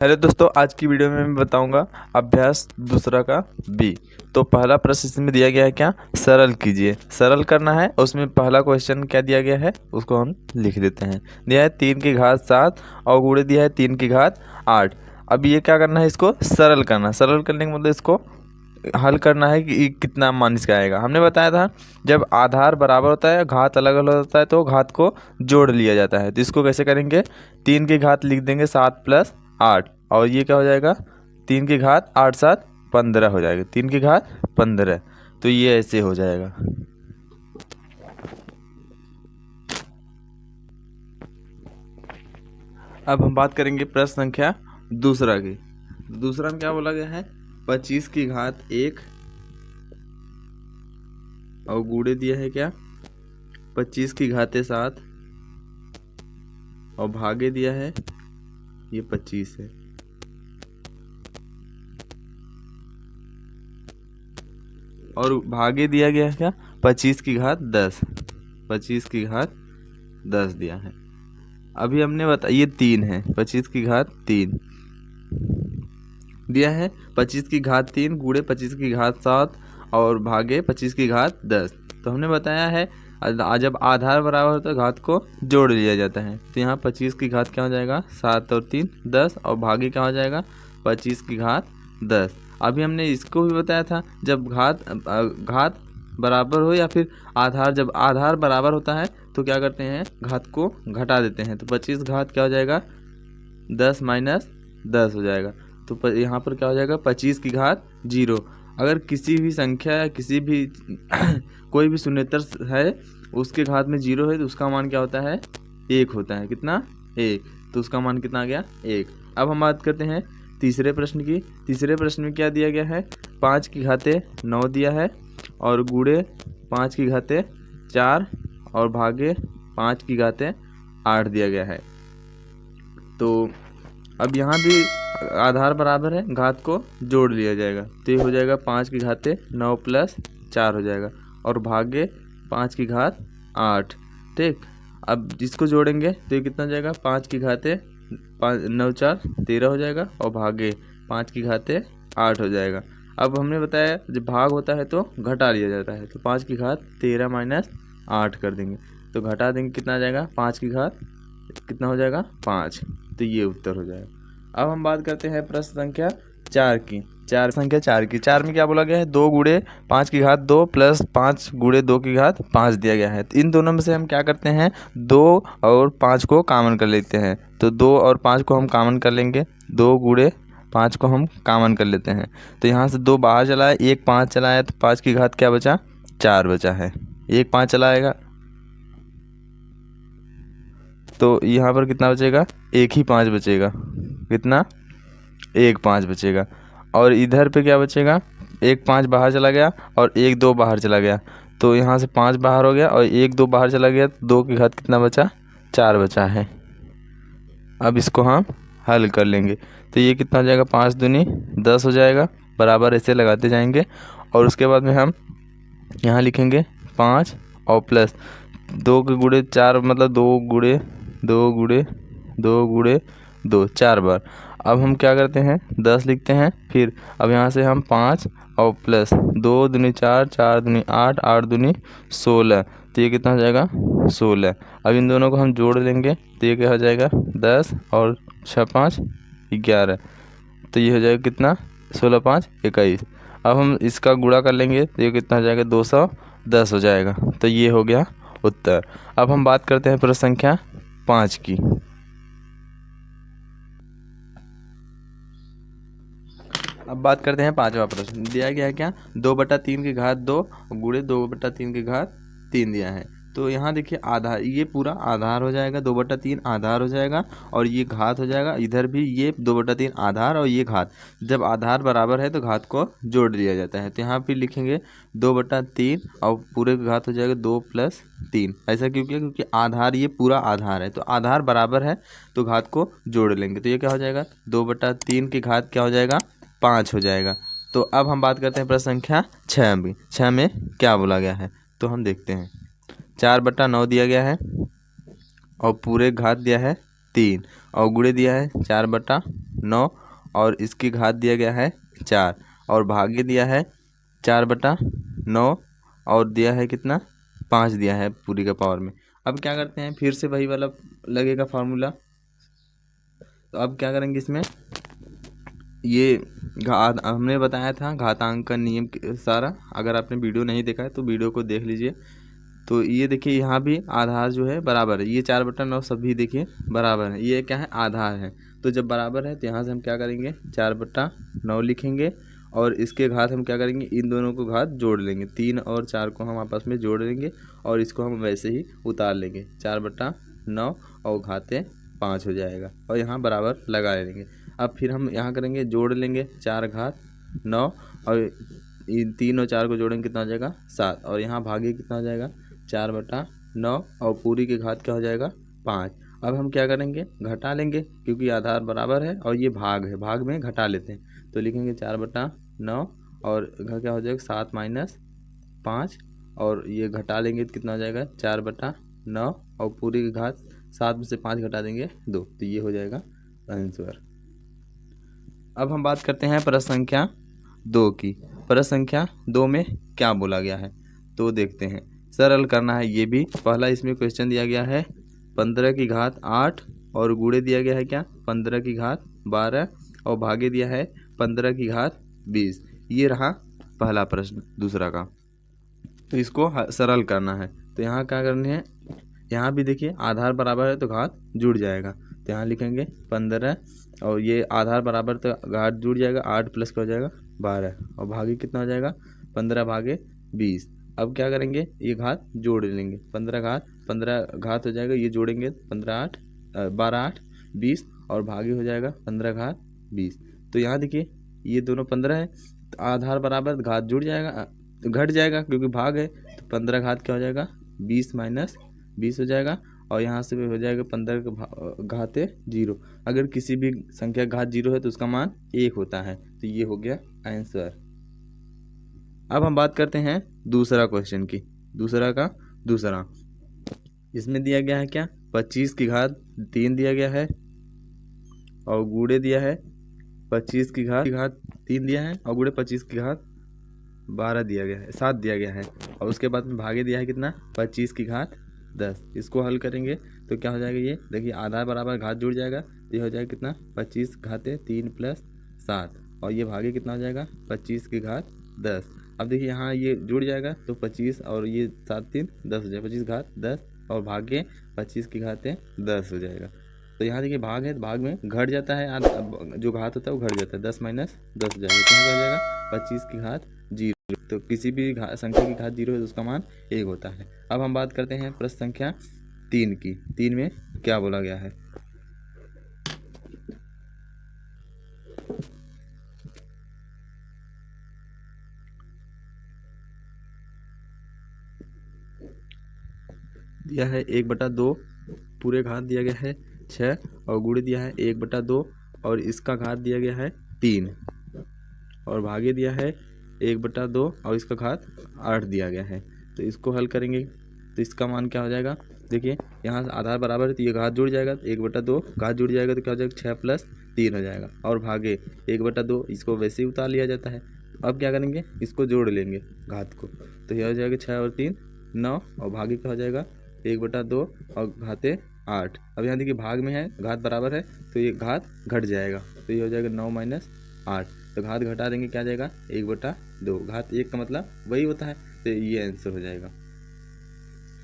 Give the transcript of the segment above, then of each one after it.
Hello दोस्तों, आज की वीडियो में मैं बताऊंगा अभ्यास दूसरा का बी। तो पहला प्रश्न इसमें दिया गया है क्या, सरल कीजिए। सरल करना है, उसमें पहला क्वेश्चन क्या दिया गया है उसको हम लिख देते हैं। दिया है 3 की घात 7 और गुणे दिया है 3 की घात 8। अब ये क्या करना है, इसको सरल करना है। सरल करने का मतलब इसको हल करना है कि कितना मान इसका आएगा। हमने बताया था जब आधार बराबर होता है, घात अलग अलग होता है, तो घात को जोड़ लिया जाता है। तो इसको कैसे करेंगे, 3 की घात लिख देंगे 7 + 8 और ये क्या हो जाएगा 3 की घात 8 7 15 हो जाएगा। 3 की घात 15, तो ये ऐसे हो जाएगा। अब हम बात करेंगे प्रश्न संख्या दूसरा की। दूसरा में क्या बोला गया है, 25 की घात 1 और गुणे दिया है क्या 25 की घाते 7 और भागे दिया है ये 25 है। और भागे दिया गया है क्या 25 की घात 10, 25 की घात 10 दिया है। अभी हमने बताया ये 3 है, 25 की घात 3 दिया है। 25 की घात 3 गुणे 25 की घात 7 और भागे 25 की घात 10। तो हमने बताया है जब आधार बराबर होता है घात को जोड़ लिया जाता है। तो यहाँ 25 की घात क्या हो जाएगा 7 और 3 10 और भागे क्या हो जाएगा 25 की घात 10। अभी हमने इसको भी बताया था जब घात बराबर हो या फिर आधार, जब आधार बराबर होता है तो क्या करते हैं घात को घटा देते हैं। तो 25 घात क्या हो जाएगा 10 - 10 हो जाएगा। तो यहाँ पर क्या हो जाएगा 25 की घात 0। अगर किसी भी संख्या या किसी भी कोई भी शून्येतर है उसके घात में 0 है तो उसका मान क्या होता है 1 होता है। कितना 1, तो उसका मान कितना आ गया 1। अब हम बात करते हैं तीसरे प्रश्न की। तीसरे प्रश्न में क्या दिया गया है 5 की घाते 9 दिया है और गुणे 5 की घाते 4 और भागे 5 की घाते 8 दिया गया है। तो अब यहाँ भी आधार बराबर है, घात को जोड़ लिया जाएगा। तो ये हो जाएगा 5 की घाते 9 + 4 हो जाएगा और भागे 5 की घात 8। ठीक, अब जिसको जोड़ेंगे तो ये कितना हो जाएगा 5 की घाते 9 4 13 हो जाएगा और भागे 5 की घाते 8 हो जाएगा। अब हमने बताया जब भाग होता है तो घटा लिया जाता है। तो 5 की घात 13 - 8 कर देंगे तो घटा देंगे कितना आ जाएगा 5 की घात कितना हो जाएगा 5। तो ये उत्तर हो जाएगा। अब हम बात करते हैं प्रश्न संख्या 4 की। संख्या 4 की। 4 में क्या बोला गया है 2 गुणे 5 की घात 2 + 5 गुणे 2 की घात 5 दिया गया है। तो इन दोनों में से हम क्या करते हैं 2 और 5 को कॉमन कर लेते हैं। तो 2 और 5 को हम कॉमन कर लेंगे, 2 गुणे 5 को हम कॉमन कर लेते हैं। तो यहाँ से 2 बाहर चला है, 1 5 चला है, तो 5 की घात क्या बचा 4 बचा है। 1 5 चला आएगा तो यहाँ पर कितना बचेगा 1 ही 5 बचेगा। कितना 1 5 बचेगा। और इधर पे क्या बचेगा 1 5 बाहर चला गया और 1 2 बाहर चला गया। तो यहाँ से 5 बाहर हो गया और 1 2 बाहर चला गया, तो 2 की घात कितना बचा 4 बचा है। अब इसको हम हल कर लेंगे तो ये कितना हो जाएगा 5 दूनी 10 हो जाएगा, बराबर ऐसे लगाते जाएंगे। और उसके बाद में हम यहाँ लिखेंगे 5 और प्लस 2 के गुणे 4 मतलब 2 गुणे 2 गुणे 2 गुणे 2 4 बार। अब हम क्या करते हैं 10 लिखते हैं। फिर अब यहाँ से हम 5 और प्लस 2 दूनी 4 4 दूनी 8 8 दूनी 16, तो ये कितना हो जाएगा 16। अब इन दोनों को हम जोड़ लेंगे तो ये क्या हो जाएगा 10 और 6 5 11, तो ये हो जाएगा कितना 16 5 21। अब हम इसका गुणा कर लेंगे तो ये कितना हो जाएगा 210 हो जाएगा। तो ये हो गया उत्तर। अब हम बात करते हैं प्रश्न संख्या 5 की। अब बात करते हैं 5वां प्रश्न। दिया गया है क्या 2/3 की घात 2 गुणे 2/3 की घात 3 दिया है। तो यहाँ देखिए आधार, ये पूरा आधार हो जाएगा, 2/3 आधार हो जाएगा और ये घात हो जाएगा। इधर भी ये 2/3 आधार और ये घात। जब आधार बराबर है तो घात को जोड़ दिया जाता है। तो यहाँ पे लिखेंगे 2/3 और पूरे का घात हो जाएगा 2 + 3। ऐसा क्यों किया, क्योंकि आधार ये पूरा आधार है, तो आधार बराबर है तो घात को जोड़ लेंगे। तो ये क्या हो जाएगा 2/3 की घात क्या हो जाएगा 5 हो जाएगा। तो अब हम बात करते हैं प्रश्न संख्या 6 में। 6 में क्या बोला गया है तो हम देखते हैं 4/9 दिया गया है और पूरे घात दिया है 3 और गुणे दिया है 4/9 और इसकी घात दिया गया है 4 और भागे दिया है 4/9 और दिया है कितना 5 दिया है पूरी का पावर में। अब क्या करते हैं, फिर से वही वाला लगेगा फार्मूला। तो अब क्या करेंगे, इसमें ये हमने बताया था घातांक का नियम सारा, अगर आपने वीडियो नहीं देखा है तो वीडियो को देख लीजिए। तो ये देखिए यहाँ भी आधार जो है बराबर है, ये 4/9 सभी देखिए बराबर है, ये क्या है आधार है। तो जब बराबर है तो यहाँ से हम क्या करेंगे 4/9 लिखेंगे और इसके घात हम क्या करेंगे, इन दोनों को घात जोड़ लेंगे, 3 और 4 को हम आपस में जोड़ लेंगे और इसको हम वैसे ही उतार लेंगे, 4/9 और घाते 5 हो जाएगा और यहाँ बराबर लगा लेंगे। अब फिर हम यहाँ करेंगे जोड़ लेंगे 4/9 और इन 3 और 4 को जोड़ेंगे कितना हो जाएगा 7 और यहाँ भागे कितना हो जाएगा 4/9 और पूरी की घात क्या हो जाएगा 5। अब हम क्या करेंगे घटा लेंगे क्योंकि आधार बराबर है और ये भाग है, भाग में घटा लेते हैं। तो लिखेंगे 4/9 और घर क्या हो जाएगा 7 - 5 और ये घटा लेंगे तो कितना हो जाएगा 4/9 और पूरी की घात 7 में से 5 घटा देंगे 2, तो ये हो जाएगा आंसर। अब हम बात करते हैं प्रश्न संख्या 2 की। प्रश्न संख्या 2 में क्या बोला गया है तो देखते हैं, सरल करना है ये भी। पहला इसमें क्वेश्चन दिया गया है 15 की घात 8 और गुणे दिया गया है क्या 15 की घात 12 और भागे दिया है 15 की घात 20। ये रहा पहला प्रश्न दूसरा का। तो इसको सरल करना है तो यहाँ क्या करने हैं, यहाँ भी देखिए आधार बराबर है तो घात जुड़ जाएगा। तो यहाँ लिखेंगे 15 और ये आधार बराबर तो घात जुड़ जाएगा, 8 प्लस का हो जाएगा 12 और भागे कितना हो जाएगा 15/20। अब क्या करेंगे ये घात जोड़ लेंगे, 15 घात हो जाएगा, ये जोड़ेंगे 12 8 20 और भागे हो जाएगा 15/20। तो यहाँ देखिए ये दोनों 15 है तो आधार बराबर घात जुड़ जाएगा, घट जाएगा क्योंकि भाग है। तो 15 घात क्या हो जाएगा 20 - 20 हो जाएगा और यहाँ से भी हो जाएगा 15 का घाते 0। अगर किसी भी संख्या घात 0 है तो उसका मान 1 होता है। तो ये हो गया आंसर। अब हम बात करते हैं दूसरा क्वेश्चन की। दूसरा इसमें दिया गया है क्या 25 की घात 3 दिया गया है और गुणे दिया है 25 की घात 3 दिया है और गुणे 25 की घात 12 दिया गया है, 7 दिया गया है और उसके बाद में भागे दिया है कितना 25 की घात 10। इसको हल करेंगे तो क्या हो जाएगा, ये देखिए आधार बराबर घात जुड़ जाएगा तो ये हो जाएगा कितना 25 घाते 3 + 7 और ये भागे कितना हो जाएगा 25 की घात 10। अब देखिए यहाँ ये जुड़ जाएगा तो 25 और ये 7 3 10 हो जाएगा, 25 घात 10 और भागे 25 की घाते 10 हो जाएगा। तो यहाँ देखिए भाग है तो भाग में घट जाता है, जो घात होता है वो घट जाता है, 10 - 10 हो जाएगा, कितना हो जाएगा 25 की घात 0। तो किसी भी संख्या की घात 0 है तो उसका मान 1 होता है। अब हम बात करते हैं प्रश्न संख्या 3 की। 3 में क्या बोला गया है दिया है 1/2 पूरे घात दिया गया है 6 और गुणे दिया है 1/2 और इसका घात दिया गया है 3 और भागे दिया है 1/2 और इसका घात 8 दिया गया है। तो इसको हल करेंगे तो इसका मान क्या हो जाएगा, देखिए यहाँ आधार बराबर है तो ये घात जुड़ जाएगा, 1/2 घात जुड़ जाएगा तो क्या हो जाएगा 6 + 3 हो जाएगा और भागे 1/2 इसको वैसे ही उतार लिया जाता है। अब क्या करेंगे इसको जोड़ लेंगे घात को, तो यह हो जाएगा 6 और 3 9 और भागे क्या हो जाएगा 1/2 और घाते 8। अब यहाँ देखिए भाग में है घात बराबर है तो ये घात घट जाएगा तो ये हो जाएगा 9 - 8। तो घात घटा देंगे क्या जाएगा 1/2, घात 1 का मतलब वही होता है, तो ये आंसर हो जाएगा।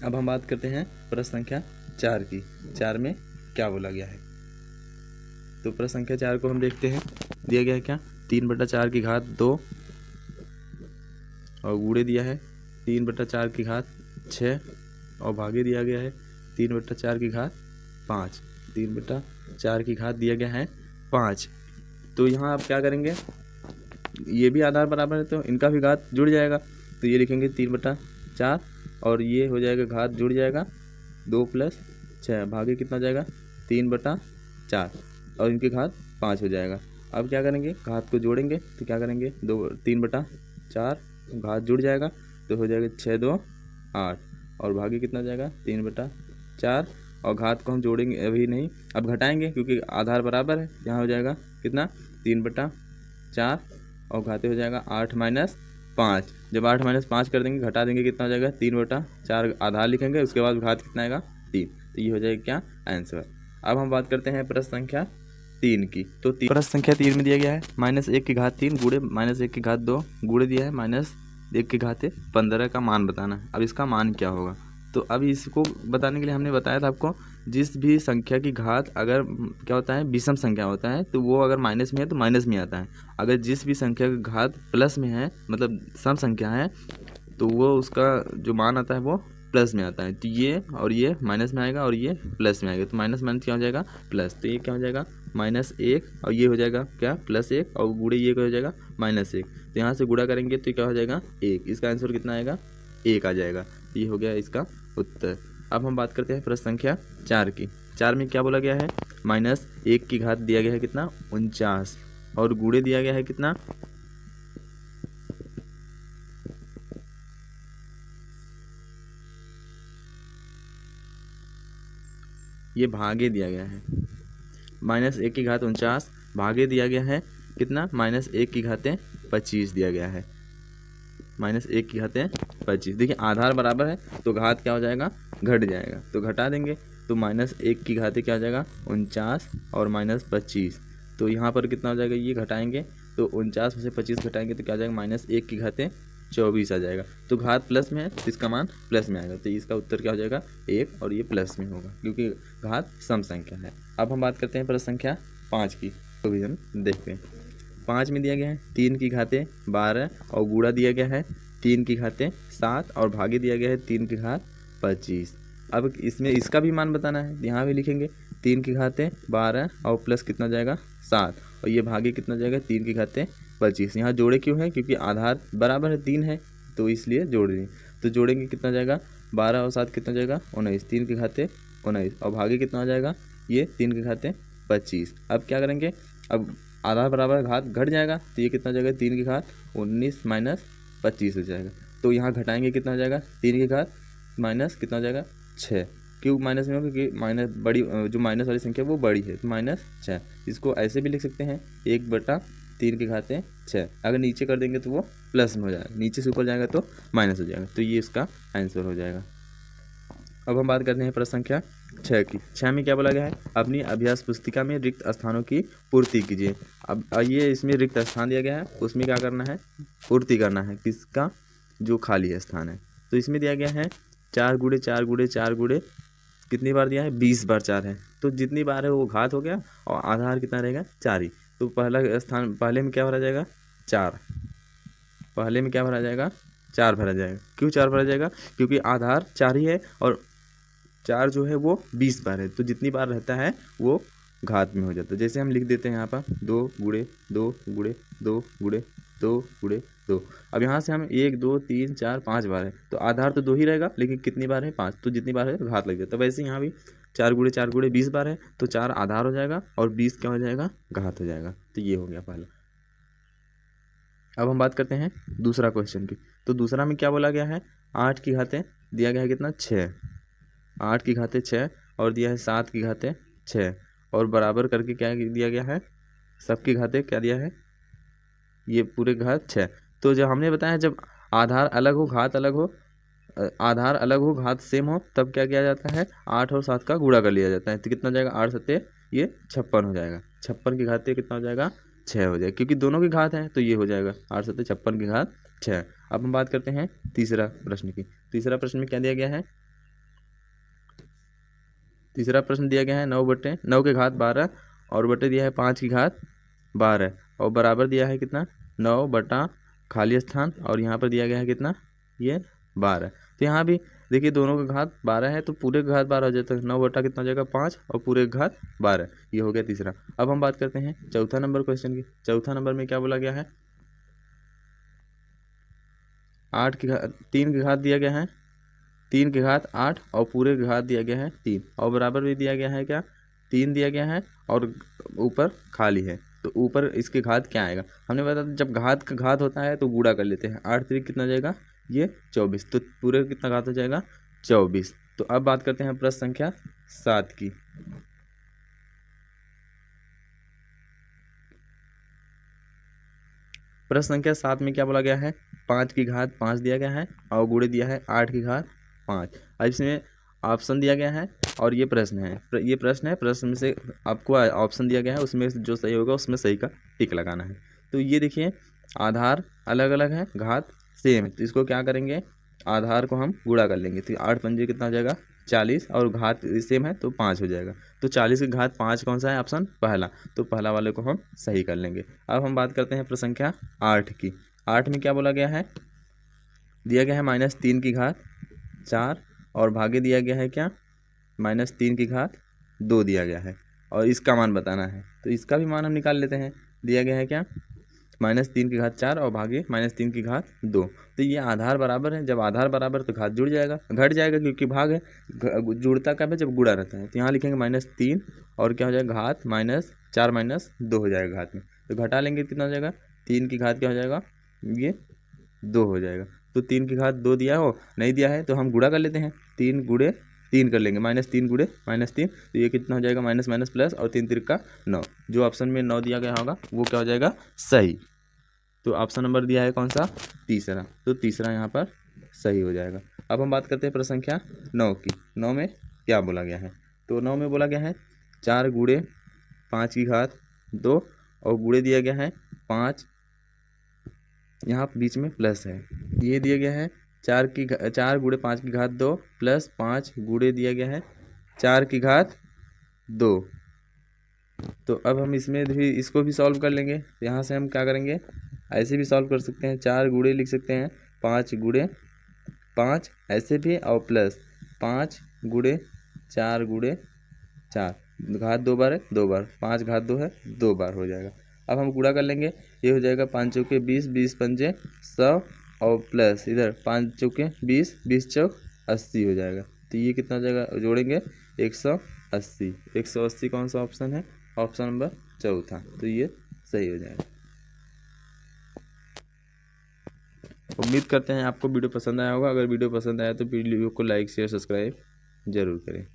अब हम बात करते हैं प्रश्न संख्या 4 की। 4 में क्या बोला गया है तो प्रश्न संख्या 4 को हम देखते हैं। दिया गया है क्या 3/4 की घात 2 और गुणे दिया है 3/4 की घात 6 और भागे दिया गया है 3/4 की घात 5। 3/4 की घात दिया गया है 5। तो यहाँ आप क्या करेंगे, ये भी आधार बराबर है तो इनका भी घात जुड़ जाएगा, तो ये लिखेंगे 3/4 और ये हो जाएगा घात जुड़ जाएगा 2 + 6 भागे कितना जाएगा 3/4 और इनकी घात 5 हो जाएगा। अब क्या करेंगे घात को जोड़ेंगे तो क्या करेंगे 3/4 घात जुड़ जाएगा तो हो जाएगा 6 2 8 और भागे कितना जाएगा 3/4 और घात को हम जोड़ेंगे अभी नहीं, अब घटाएंगे क्योंकि आधार बराबर है। यहाँ हो जाएगा कितना 3/4 और घाते हो जाएगा 8-5। जब 8-5 कर देंगे घटा देंगे कितना हो जाएगा 3/4 आधार लिखेंगे, उसके बाद घात कितना आएगा 3। तो ये हो जाएगा क्या आंसर। अब हम बात करते हैं प्रश्न संख्या 3 की। तो प्रश्न संख्या 3 में दिया गया है -1/3 गुणे -1/2 गुणे दिया है -1/15 का मान बताना है। अब इसका मान क्या होगा, तो अब इसको बताने के लिए हमने बताया था आपको जिस भी संख्या की घात अगर क्या होता है विषम संख्या होता है तो वो अगर माइनस में है तो माइनस में आता है, अगर जिस भी संख्या की घात प्लस में है मतलब सम संख्या है तो वो उसका जो मान आता है वो प्लस में आता है। तो ये और ये माइनस में आएगा और ये प्लस में आएगा, तो माइनस माइनस क्या हो जाएगा प्लस, तो ये क्या हो जाएगा -1 और ये हो जाएगा क्या +1 और गुणे ये क्या हो जाएगा -1। तो यहाँ से गुणा करेंगे तो क्या हो जाएगा 1, इसका आंसर कितना आएगा 1 आ जाएगा। तो ये हो गया इसका उत्तर। अब हम बात करते हैं प्रश्न संख्या 4 की। 4 में क्या बोला गया है -1 की घात दिया गया है कितना 49 और गुणे दिया गया है कितना ये भागे दिया गया है -1 की घात 49 भागे दिया गया है कितना -1 की घातें 25 दिया गया है -1 की घातें 25। देखिए आधार बराबर है तो घात क्या हो जाएगा घट जाएगा, तो घटा देंगे तो -1 की घातें क्या हो जाएगा 49 और -25। तो यहाँ पर कितना हो जाएगा ये घटाएंगे तो 49 में से 25 घटाएंगे तो क्या हो जाएगा -1 की घातें 24 आ जाएगा। तो घात प्लस में है तो इसका मान प्लस में आएगा, तो इसका उत्तर क्या हो जाएगा 1 और ये प्लस में होगा क्योंकि घात सम संख्या है। अब हम बात करते हैं प्रश्न संख्या 5 की, तो भी हम देखते हैं। 5 में दिया गया है 3 की घातें 12 और गुणा दिया गया है 3 की घातें 7 और भागे दिया गया है 3 की घात 25। अब इसमें इसका भी मान बताना है, यहाँ भी लिखेंगे 3 की घातें 12 और प्लस कितना जाएगा 7 और ये भागे कितना जाएगा 3 की घातें 25। यहाँ जोड़े क्यों है क्योंकि आधार बराबर है 3 है तो इसलिए जोड़ रहे हैं। तो जोड़ेंगे कितना जाएगा 12 और 7 कितना जाएगा 19, 3 की घातें 19 और भागे कितना हो जाएगा ये 3 की घातें 25। अब क्या करेंगे, अब आधार बराबर घात घट जाएगा तो ये कितना हो जाएगा 3 की घात 19 - 25 हो जाएगा। तो यहाँ घटाएंगे कितना हो जाएगा 3 की घात माइनस कितना हो जाएगा 6। क्यों माइनस में हो क्योंकि माइनस बड़ी जो माइनस वाली संख्या वो बड़ी है तो -6। इसको ऐसे भी लिख सकते हैं 1/3 की घातें 6। अगर नीचे कर देंगे तो वो प्लस में हो जाएगा, नीचे से ऊपर जाएगा तो माइनस हो जाएगा, तो ये इसका आंसर हो जाएगा। अब हम बात करते हैं प्रश्न संख्या 6 की। 6 में क्या बोला गया है अपनी अभ्यास पुस्तिका में रिक्त स्थानों की पूर्ति कीजिए। अब ये इसमें रिक्त स्थान दिया गया है उसमें क्या करना है पूर्ति करना है किसका जो खाली है स्थान है। तो इसमें दिया गया है 4 × 4 × 4 × कितनी बार दिया है 20 बार 4 है, तो जितनी बार है वो घात हो गया और आधार कितना रहेगा 4 ही। तो पहला स्थान पहले में क्या भरा जाएगा 4, पहले में क्या भरा जाएगा 4 भरा जाएगा। क्यों 4 भरा जाएगा क्योंकि आधार 4 ही है और 4 जो है वो 20 बार है, तो जितनी बार रहता है वो घात में हो जाता है। जैसे हम लिख देते हैं यहाँ पर 2 × 2 × 2 × 2 × 2। अब यहाँ से हम 1 2 3 4 5 बार है तो आधार तो 2 ही रहेगा लेकिन कितनी बार है 5, तो जितनी बार है घात लग जाता है। तो वैसे यहाँ भी 4 × 4 × 20 बार है तो 4 आधार हो जाएगा और 20 क्या हो जाएगा घात हो जाएगा। तो ये हो गया पहला। अब हम बात करते हैं दूसरा क्वेश्चन की। तो दूसरा में क्या बोला गया है 8 की घातें दिया गया है कितना 6, 8 की घातें 6 और दिया है 7 की घातें 6 और बराबर करके क्या दिया गया है सबकी घातें क्या दिया है ये पूरे घात 6। तो जब हमने बताया जब आधार अलग हो घात अलग हो, आधार अलग हो घात सेम हो तब क्या किया जाता है 8 और 7 का गुणा कर लिया जाता है। तो कितना जाएगा 8 7 ये 56 हो जाएगा, 56 की घातें कितना हो जाएगा 6 हो जाएगा क्योंकि दोनों की घात है तो ये हो जाएगा 8 7 56 की घात 6। अब हम बात करते हैं तीसरा प्रश्न की। तीसरा प्रश्न में क्या दिया गया है तीसरा प्रश्न दिया गया है 9 के घात 12 और बटे दिया है 5 की घात 12 और बराबर दिया है कितना 9 बटा खाली स्थान और यहाँ पर दिया गया है कितना ये 12। तो यहाँ भी देखिए दोनों का घात 12 है तो पूरे का घात 12 हो जाता है, 9 बटा कितना हो जाएगा 5 और पूरे का घात 12। ये हो गया तीसरा। अब हम बात करते हैं चौथा नंबर क्वेश्चन की। चौथा नंबर में क्या बोला गया है 3 की घात दिया गया है 3 की घात 8 और पूरे का घात दिया गया है 3 और बराबर भी दिया गया है क्या 3 दिया गया है और ऊपर खाली है। तो ऊपर इसके घात क्या आएगा हमने बताया जब घात का घात होता है तो गुणा कर लेते हैं 8 3 कितना जाएगा ये 24, तो पूरे कितना घात हो जाएगा 24। तो अब बात करते हैं प्रश्न संख्या 7 की। प्रश्न संख्या 7 में क्या बोला गया है, 5 की घात 5 दिया गया है और गुणे दिया है 8 की घात 5। अब इसमें ऑप्शन दिया गया है और ये प्रश्न है, ये प्रश्न है, प्रश्न में से आपको ऑप्शन दिया गया है, उसमें से जो सही होगा उसमें सही का टिक लगाना है। तो ये देखिए आधार अलग अलग है, घात सेम है, तो इसको क्या करेंगे, आधार को हम गुणा कर लेंगे। तो 8 पंजे कितना हो जाएगा 40 और घात सेम है तो 5 हो जाएगा। तो 40 की घात 5 कौन सा है, ऑप्शन पहला, तो पहला वाले को हम सही कर लेंगे। अब हम बात करते हैं प्रश्न संख्या 8 की। 8 में क्या बोला गया है, दिया गया है -3 की घात 4 और भागे दिया गया है क्या, -3 की घात 2 दिया गया है और इसका मान बताना है। तो इसका भी मान हम निकाल लेते हैं। दिया गया है क्या, -3 की घात 4 और भागे -3 की घात 2। तो ये आधार बराबर है, जब आधार बराबर तो घात जुड़ जाएगा, घट जाएगा क्योंकि भाग है, जुड़ता कब है, जब गुणा रहता है। तो यहाँ लिखेंगे -3 और क्या हो जाएगा घात -4 -2 हो जाएगा घात में, तो घटा लेंगे कितना हो जाएगा, 3 की घात क्या हो जाएगा, ये 2 हो जाएगा। तो 3 की घात 2 दिया हो, नहीं दिया है तो हम गुणा कर लेते हैं, 3 गुणे 3 कर लेंगे, -3 गुणे -3, तो ये कितना हो जाएगा माइनस माइनस प्लस और 3 3 का 9। जो ऑप्शन में 9 दिया गया होगा वो क्या हो जाएगा सही। तो ऑप्शन नंबर दिया है कौन सा, तीसरा, तो तीसरा यहाँ पर सही हो जाएगा। अब हम बात करते हैं प्रश्न संख्या 9 की। 9 में क्या बोला गया है, तो 9 में बोला गया है 4 गुणे 5 की घात 2 और गुणे दिया गया है 5, यहाँ बीच में प्लस है, ये दिया गया है 4 गुणे 5 की घात 2 प्लस 5 गुणे दिया गया है 4 की घात 2। तो अब हम इसमें भी इसको भी सॉल्व कर लेंगे। यहाँ से हम क्या करेंगे, ऐसे भी सॉल्व कर सकते हैं, 4 गुणे लिख सकते हैं 5 गुणे 5 ऐसे भी, और प्लस 5 गुणे 4 गुणे 4, घात 2 बार है 2 बार, 5 घात 2 है 2 बार हो जाएगा। अब हम गुणा कर लेंगे, ये हो जाएगा 5 चौके 20, 20 पंजे 100 और प्लस इधर 5 चौके 20, 20 चौक 80 हो जाएगा। तो ये कितना हो जाएगा, जोड़ेंगे 180। 180 कौन सा ऑप्शन है, ऑप्शन नंबर चौथा, तो ये सही हो जाएगा। उम्मीद करते हैं आपको वीडियो पसंद आया होगा। अगर वीडियो पसंद आया तो वीडियो को लाइक शेयर सब्सक्राइब जरूर करें।